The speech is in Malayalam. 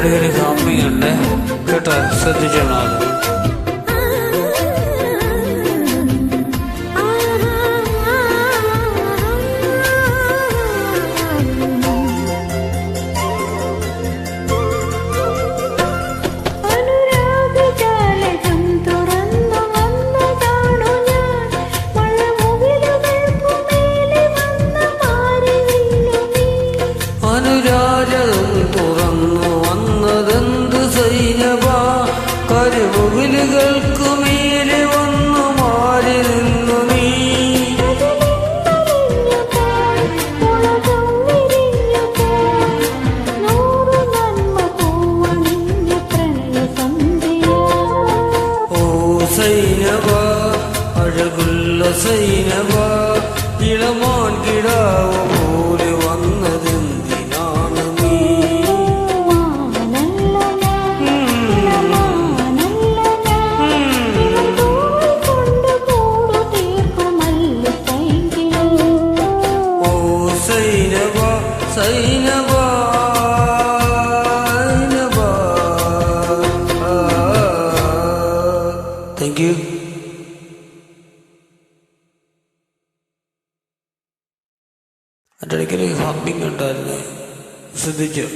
ഇടയിൽ കാമ്പിയുണ്ട് കേട്ടോ, ശ്രദ്ധിച്ചോണം അത്. ുകൾക്കുമേലെ വന്നു മാറി നിന്നു നീ. ഓ സൈനബ, അഴകുള്ള സൈനബ, ഇളമാൻ കിടാവ് പോലെ വന്നതെന്തിനാണ് നീ? Zainaba thank you. എൻ്റെ ഇടയ്ക്കൊരു ഹമ്മിങ് ഉണ്ടായിരുന്നു, ശ്രദ്ധിച്ചു.